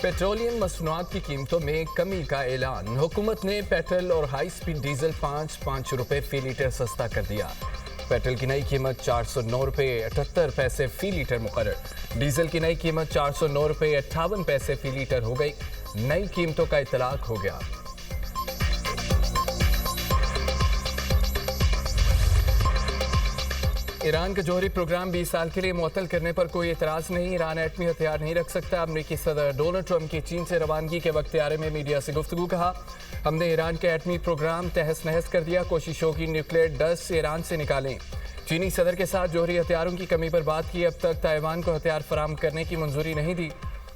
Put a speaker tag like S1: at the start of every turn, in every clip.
S1: Petroleum मसनूआत की कीमतों में कमी का ऐलान। हुकूमत ने पेट्रोल और हाई स्पीड डीजल 5 रुपए फी लीटर सस्ता कर दिया। पेट्रोल की नई कीमत 409 रुपए 78 पैसे फी लीटर मुकर्रर। डीजल की नई कीमत 409 रुपए 58 पैसे फी लीटर हो गई। नई कीमतों का इतलाक हो गया। ईरान का जौहरी प्रोग्राम 20 साल के लिए मुअत्तल करने पर कोई एतराज़ नहीं। ईरान एटमी हथियार नहीं रख सकता। अमरीकी सदर डोनाल्ड ट्रंप की चीन से रवानगी के वक्त यारे में मीडिया से गुफ्तगू। कहा, हमने ईरान के एटमी प्रोग्राम तहस नहस कर दिया। कोशिश होगी न्यूक्लियर डस्ट ईरान से निकालें। चीनी सदर के साथ जौहरी हथियारों की कमी पर बात की। अब तक ताइवान को हथियार फराहम करने की मंजूरी नहीं दी।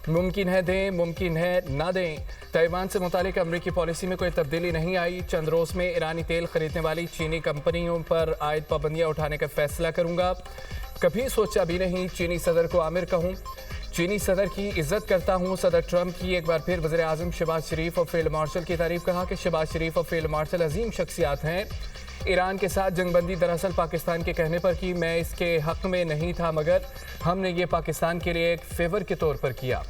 S1: मुमकिन है दें, मुमकिन है ना दें। ताइवान से मुतालिक अमरीकी पॉलिसी में कोई तब्दीली नहीं आई। चंद रोज में ईरानी तेल खरीदने वाली चीनी कंपनियों पर आयद पाबंदियां उठाने का फैसला करूंगा। कभी सोचा भी नहीं चीनी सदर को आमिर कहूं। चीनी सदर की इज्जत करता हूं। सदर ट्रंप की एक बार फिर वज़ीर आज़म शहबाज शरीफ और फील्ड मार्शल की तारीफ। कहा कि शहबाज शरीफ और फील्ड मार्शल अजीम शख्सियात हैं। ईरान के साथ जंगबंदी दरअसल पाकिस्तान के कहने पर की। मैं इसके हक में नहीं था, मगर हमने ये पाकिस्तान के लिए एक फेवर के तौर पर किया।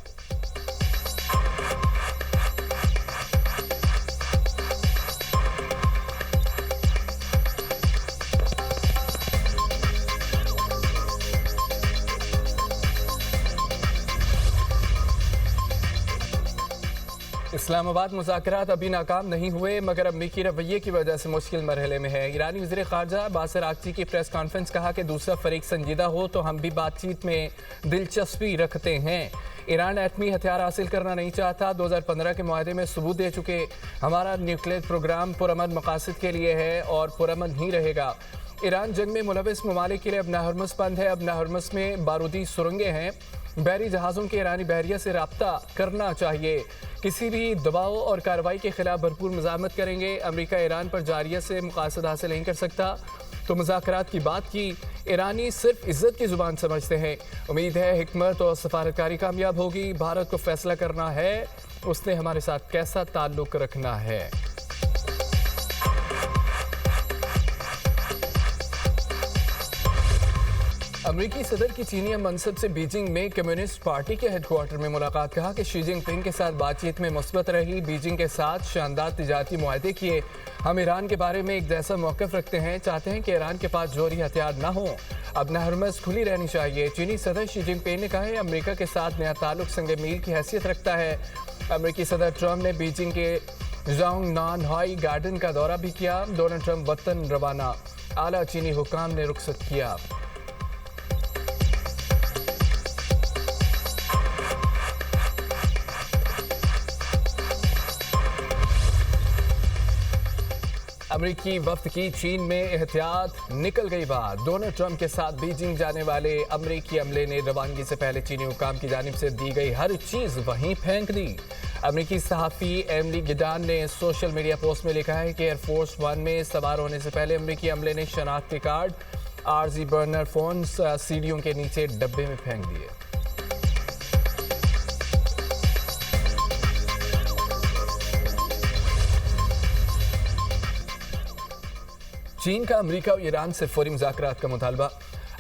S1: इस्लामाबाद मुज़ाकरात अभी नाकाम नहीं हुए, मगर अमरीकी रवैये की वजह से मुश्किल मरहले में है। ईरानी वज़ीर ख़ारजा बासिर आगची की प्रेस कॉन्फ्रेंस। कहा कि दूसरा फरीक संजीदा हो तो हम भी बातचीत में दिलचस्पी रखते हैं। ईरान एटमी हथियार हासिल करना नहीं चाहता। 2015 के मुआहदे में सबूत दे चुके। हमारा न्यूक्लियर प्रोग्राम पुरअमन मकासद के लिए है और पुरअमन ही रहेगा। ईरान जंग में मुलविस ममालिक के लिए अब हरमुज़ बंद है। अब हरमुज़ में बारूदी सुरंगें हैं। बहरी जहाज़ों के ईरानी बहरिया से रब्ता करना चाहिए। किसी भी दबाव और कार्रवाई के खिलाफ भरपूर मज़ामत करेंगे। अमेरिका ईरान पर जारियत से मकासद हासिल नहीं कर सकता तो मुज़ाकरात की बात की। ईरानी सिर्फ इज्जत की ज़ुबान समझते हैं। उम्मीद है हिकमत और सफारतकारी कामयाब होगी। भारत को फैसला करना है उसने हमारे साथ कैसा ताल्लुक रखना है। अमरीकी सदर की चीनी मनसब से बीजिंग में कम्युनिस्ट पार्टी के हेडक्वार्टर में मुलाकात। कहा कि शी जिनपिंग के साथ बातचीत में मुस्बत रही। बीजिंग के साथ शानदार तिजारती मुआहदे किए। हम ईरान के बारे में एक जैसा मौक़िफ़ रखते हैं। चाहते हैं कि ईरान के पास जौहरी हथियार ना हो। अब हरमुज़ खुली रहनी चाहिए। चीनी सदर शी जिनपिंग ने कहा है अमरीका के साथ नया ताल्लुक संग मील की हैसियत रखता है। अमरीकी सदर ट्रंप ने बीजिंग के ज़ोंगनानहाई गार्डन का दौरा भी किया। डोनाल्ड ट्रंप वतन रवाना। आला चीनी हुकाम ने रुखसत किया। अमरीकी वफ्द की चीन में एहतियात निकल गई बात। डोनाल्ड ट्रंप के साथ बीजिंग जाने वाले अमरीकी अमले ने रवानगी से पहले चीनी हुकाम की जानिब से दी गई हर चीज़ वहीं फेंक दी। अमरीकी सहाफ़ी एमिली गिडान ने सोशल मीडिया पोस्ट में लिखा है कि एयरफोर्स वन में सवार होने से पहले अमरीकी अमले ने शनाख्ती कार्ड, आरजी बर्नर फोन सीढ़ियों के नीचे डब्बे में फेंक दिए। चीन का अमरीका और ईरान से फौरी मुज़ाकरात का मुतालबा।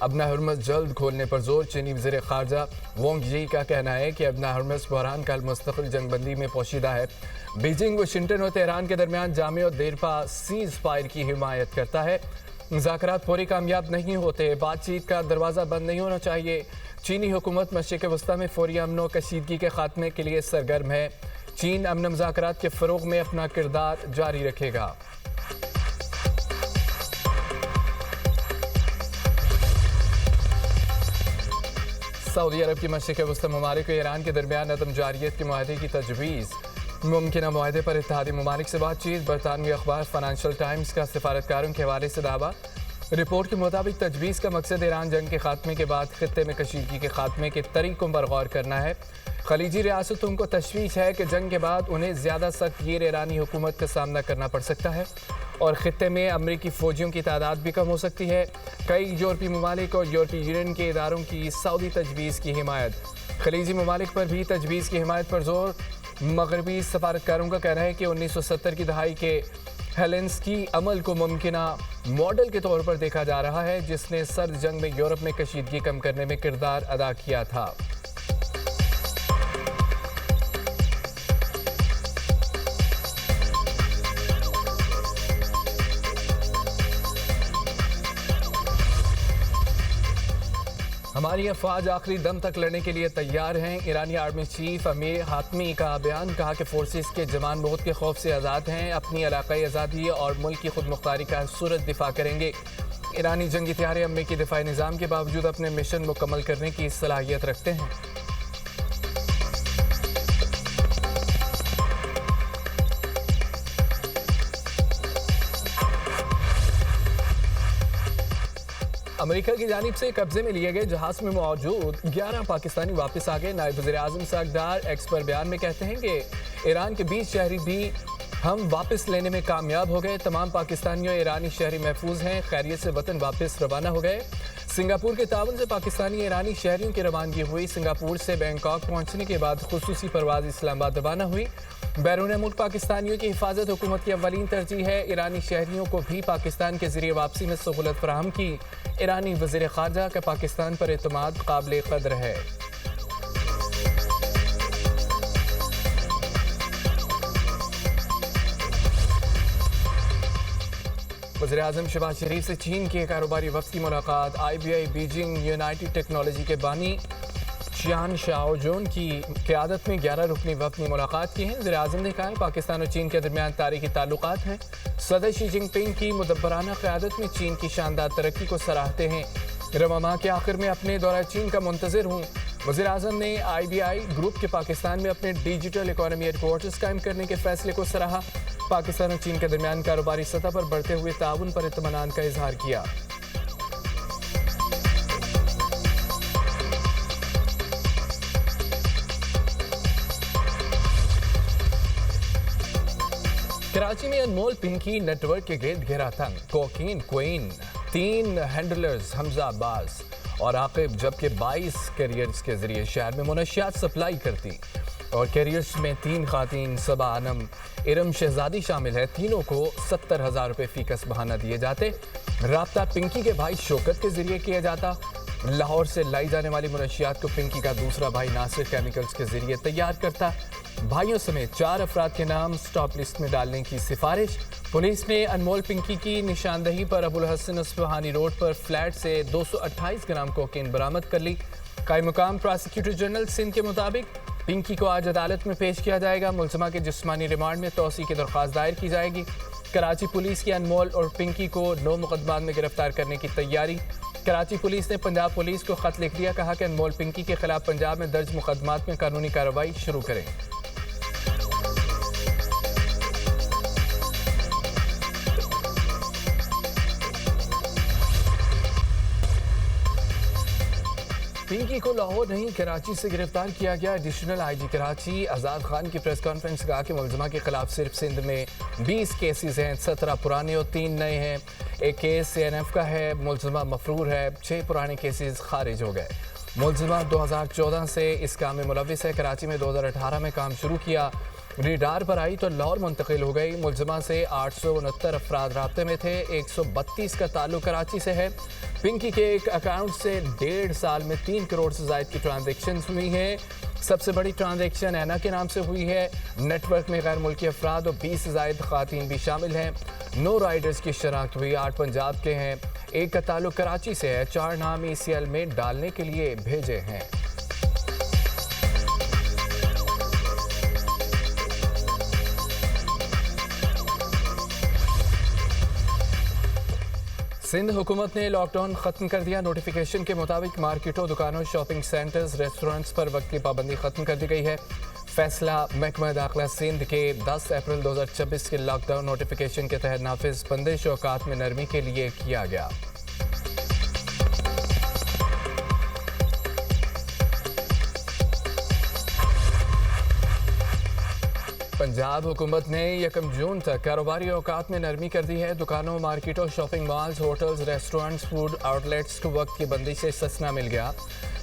S1: अब हरमुज़ जल्द खोलने पर जोर। चीनी वज़ीर ख़ारजा वोंग यी का कहना है कि अब हरमुज़ बहरान का मुस्तक़िल जंगबंदी में पोशीदा है। बीजिंग वाशिंगटन और तेहरान के दरमियान जामे और देरपा सीज़ फायर की हिमायत करता है। मुज़ाकरात पूरी कामयाब नहीं होते। बातचीत का दरवाज़ा बंद नहीं होना चाहिए। चीनी हुकूमत मशरिक़ वस्ता में फौरी अमन व कशीदगी के खात्मे के लिए सरगर्म है। चीन अमन मुज़ाकरात के फ़रोग़ में अपना किरदार जारी रखेगा। सऊदी अरब की मशरिक़ वस्ता ममालिक को ईरान के दरमियान अदम जारियत के मुआहदे की तजवीज़। मुमकिन मुआहदे पर इत्तेहादी ममालिक से बातचीत। बरतानवी अखबार फाइनेंशियल टाइम्स का सिफारतकारों के हवाले से दावा। रिपोर्ट के मुताबिक तजवीज़ का मकसद ईरान जंग के खात्मे के बाद खित्ते में कशीदगी के खात्मे के तरीक़ों पर गौर करना है। खलीजी रियासतों को तशवीश है कि जंग के बाद उन्हें ज़्यादा सख्त गिर ईरानी हुकूमत का सामना करना पड़ सकता है और खित्ते में अमरीकी फ़ौजियों की तादाद भी कम हो सकती है। कई यूरोपीय ममालिक और यूरोपीय यूनियन के इदारों की सऊदी तजवीज़ की हिमायत। खलीजी ममालिक पर भी तजवीज़ की हिमायत पर जोर। मगरबी सफारतकारों का कहना है कि 1970 की दहाई के हेलेंस्की अमल को मुमकिना मॉडल के तौर पर देखा जा रहा है, जिसने सर्द जंग में यूरोप में कशीदगी कम करने में किरदार अदा किया था। हमारी अफवाज आखिरी दम तक लड़ने के लिए तैयार हैं। ईरानी आर्मी चीफ अमीर हातमी का बयान। कहा कि फोर्सेस के जवान मौत के खौफ से आज़ाद हैं, अपनी इलाकाई आज़ादी और मुल्क की खुद मुख्तारी का सूरत दिफा करेंगे। ईरानी जंगी हथियार अमेरिकी दिफाई निज़ाम के बावजूद अपने मिशन मुकम्मल करने की सलाहियत रखते हैं। अमेरिका की जानिब से कब्जे में लिए गए जहाज में मौजूद 11 पाकिस्तानी वापस आ गए। नायब वज़ीर-ए-आज़म सागदार एक्स पर बयान में कहते हैं कि ईरान के 20 शहरी भी हम वापस लेने में कामयाब हो गए। तमाम पाकिस्तानी और ईरानी शहरी महफूज हैं, खैरियत से वतन वापस रवाना हो गए। सिंगापुर के ताउन से पाकिस्तानी ईरानी शहरियों की रवानगी हुई। सिंगापुर से बैंकॉक पहुंचने के बाद खुसूसी परवाज इस्लामाबाद रवाना हुई। बैरून मुल्क पाकिस्तानियों की हिफाजत हुकूमत की अव्वलीन तरजीह है। ईरानी शहरियों को भी पाकिस्तान के जरिए वापसी में सहूलत फराहम की। ईरानी वज़ीर ख़ारजा का पाकिस्तान पर एतमाद काबिल क़द्र है। वज़ीर-ए-आज़म शहबाज शरीफ से चीन के कारोबारी वफ़द की मुलाकात। IBI बीजिंग यूनाइटेड टेक्नोलॉजी के बानी चियान शाओजोन की क़यादत में 11 रुकनी वफ़द ने मुलाकात की है। वज़ीर-ए-आज़म ने कहा पाकिस्तान और चीन के दरमियान तारीख़ी ताल्लुकात हैं। सदर शी जिनपिंग की मुदब्बराना क़यादत में चीन की शानदार तरक्की को सराहते हैं। रवा माह के आखिर में अपने दौरा चीन का मुंतज़िर हूँ। वज़ीर-ए-आज़म ने IBI ग्रुप के पाकिस्तान में अपने डिजिटल इकोनॉमी हेडक्वार्टर्स कायम करने के फैसले को सराहा। पाकिस्तान और चीन के दरमियान कारोबारी सतह पर बढ़ते हुए ताउन पर इत्मीनान का इजहार किया। कराची में अनमोल पिंकी नेटवर्क के गिर्द घेरा था cocaine queen, 3 handlers Hamza Abbas और आकिब, जबकि 22 कैरियर्स के जरिए शहर में मुनशियात सप्लाई करती। और कैरियर्स में 3 खातीन सबा आनम इरम शहजादी शामिल है। तीनों को 70,000 रुपये फीकस बहाना दिए जाते। राब्ता पिंकी के भाई शौकत के जरिए किया जाता। लाहौर से लाई जाने वाली मुनशियात को पिंकी का दूसरा भाई नासिर केमिकल्स के जरिए तैयार करता। भाइयों समेत 4 अफराद के नाम स्टॉप लिस्ट में डालने की सिफारिश। पुलिस ने अनमोल पिंकी की निशानदही पर अबुल हसन अस्फहानी रोड पर फ्लैट से 228 ग्राम कोकीन बरामद कर ली। कायम मुकाम प्रोसिक्यूटर जनरल सिंध के मुताबिक पिंकी को आज अदालत में पेश किया जाएगा। मुलजमा के जिस्मानी रिमांड में तौसी की दरख्वास्त दायर की जाएगी। कराची पुलिस की अनमोल और पिंकी को 9 मुकदमात में गिरफ्तार करने की तैयारी। कराची पुलिस ने पंजाब पुलिस को खत लिख दिया, कहा कि अनमोल पिंकी के खिलाफ पंजाब में दर्ज मुकदमात में कानूनी कार्रवाई शुरू करें। पिंकी को लाहौर नहीं कराची से गिरफ्तार किया गया। एडिशनल IG कराची आज़ाद खान की प्रेस कॉन्फ्रेंस कहा कि मुलजमा के खिलाफ सिर्फ सिंध में 20 केसेस हैं, 17 पुराने और 3 नए हैं। एक केस CNF का है, मुलजमा मफरूर है। 6 पुराने केसेस खारिज हो गए। मुलजमा 2014 से इस काम में मुलविस है। कराची में 2018 में काम शुरू किया, रेडार पर आई तो लाहौर मुंतकिल हो गई। मुलजमा से 869 अफराद राब्ते में थे। 132 का ताल्लुक कराची से है। पिंकी के एक अकाउंट से 1.5 साल में 3 करोड़ से ज़ायद की ट्रांजेक्शन हुई हैं। सबसे बड़ी ट्रांजेक्शन ऐना के नाम से हुई है। नेटवर्क में गैर मुल्की अफराद और 20 से ज़ायद खातीन भी शामिल हैं। 9 राइडर्स की शनाख्त हुई, 8 पंजाब के हैं। एक का ताल्लुक कराची से है। 4 नाम ECL में डालने के लिए भेजे हैं। सिंध हुकूमत ने लॉकडाउन खत्म कर दिया। नोटिफिकेशन के मुताबिक मार्केटों, दुकानों, शॉपिंग सेंटर्स, रेस्टोरेंट्स पर वक्त की पाबंदी खत्म कर दी गई है। फैसला महकमा दाखिला सिंध के 10 अप्रैल 2026 के लॉकडाउन नोटिफिकेशन के तहत नाफिज बंदिश औकात में नरमी के लिए किया गया। पंजाब हुकूमत ने 1 जून तक कारोबारी औकात में नरमी कर दी है। दुकानों, मार्केटों, shopping malls, hotels, restaurants, food outlets को वक्त की बंदिश से इस्तिस्ना मिल गया।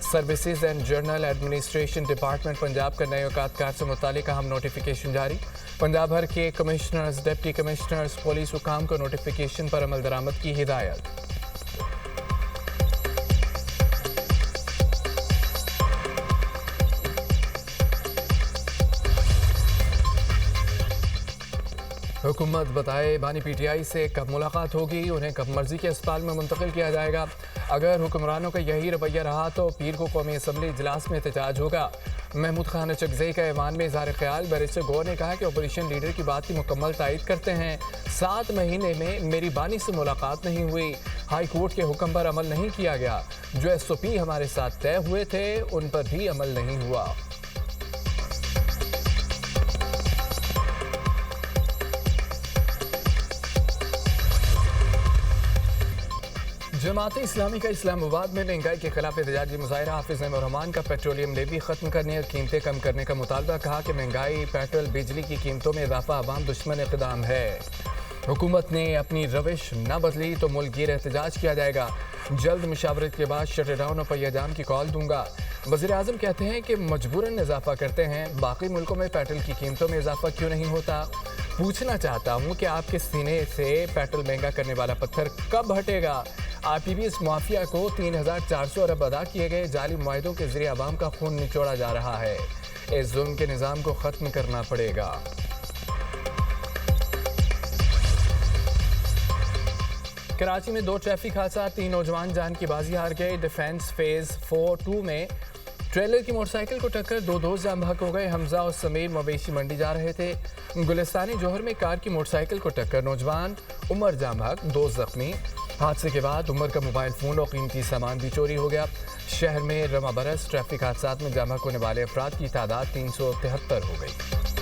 S1: Services and general administration department Punjab का नए औकातकार से मुतालिक अहम नोटिफिकेशन जारी। पंजाब भर के कमिश्नर्स, डिप्टी कमिश्नर्स, पुलिस हुकाम को नोटिफिकेशन पर अमल दरामद की हिदायत। हुकूमत बताए बानी PTI से कब मुलाकात होगी, उन्हें कब मर्जी के अस्पताल में मुंतकिल किया जाएगा। अगर हुक्मरानों का यही रवैया रहा तो पीर को कौमी असम्बली इजलास में एहतजाज होगा। महमूद खान अचकज़ई का ऐवान में इज़हार ख्याल। बैरिस्टर गौर ने कहा कि अपोजिशन लीडर की बात की मुकम्मल तायद करते हैं। 7 महीने में मेरी बानी से मुलाकात नहीं हुई। हाई कोर्ट के हुक्म पर अमल नहीं किया गया। जो SOP हमारे साथ तय हुए थे उन पर भी अमल नहीं हुआ। जमात इस्लामी का इस्लामाबाद में महंगाई के खिलाफ एहतजाजी मुजाहिरा। हाफिज नईमुर रहमान का पेट्रोलियम लेवी खत्म करने और कीमतें कम करने का मुतालबा। कहा कि महंगाई, पेट्रोल, बिजली की कीमतों में इजाफा अवाम दुश्मन इक़दाम है। हुकूमत ने अपनी रविश न बदली तो मुल्क गिर एहतजाज किया जाएगा। जल्द मुशावरत के बाद शटर डाउन और पहिया की कॉल दूंगा। वज़ीर आज़म कहते हैं कि मजबूरन इजाफा करते हैं। बाकी मुल्कों में पेट्रोल की कीमतों में इजाफा क्यों नहीं होता? पूछना चाहता हूँ कि आपके सीने से पेट्रोल महंगा करने वाला पत्थर कब हटेगा? RPBS माफिया को 3,400 अरब अदा किए गए जाली मुआहिदों के जरिए आवाम का खून निचोड़ा जा रहा है। इस जुल्म के निज़ाम को ख़त्म करना पड़ेगा। कराची में 2 ट्रैफिक हादसा, 3 नौजवान जान की बाजी हार गए। डिफेंस फेज 4-2 में ट्रेलर की मोटरसाइकिल को टक्कर, 2 दोस्त जाम बहक हो गए। हमजा और समीर मवेशी मंडी जा रहे थे। गुलिस्तानी जौहर में कार की मोटरसाइकिल को टक्कर, नौजवान उमर जाम बहक, 2 जख्मी। हादसे के बाद उमर का मोबाइल फ़ोन और कीमती सामान भी चोरी हो गया। शहर में रमा बरस ट्रैफिक हादसा में जाम बहक होने वाले अफराद की तादाद 373 हो गई।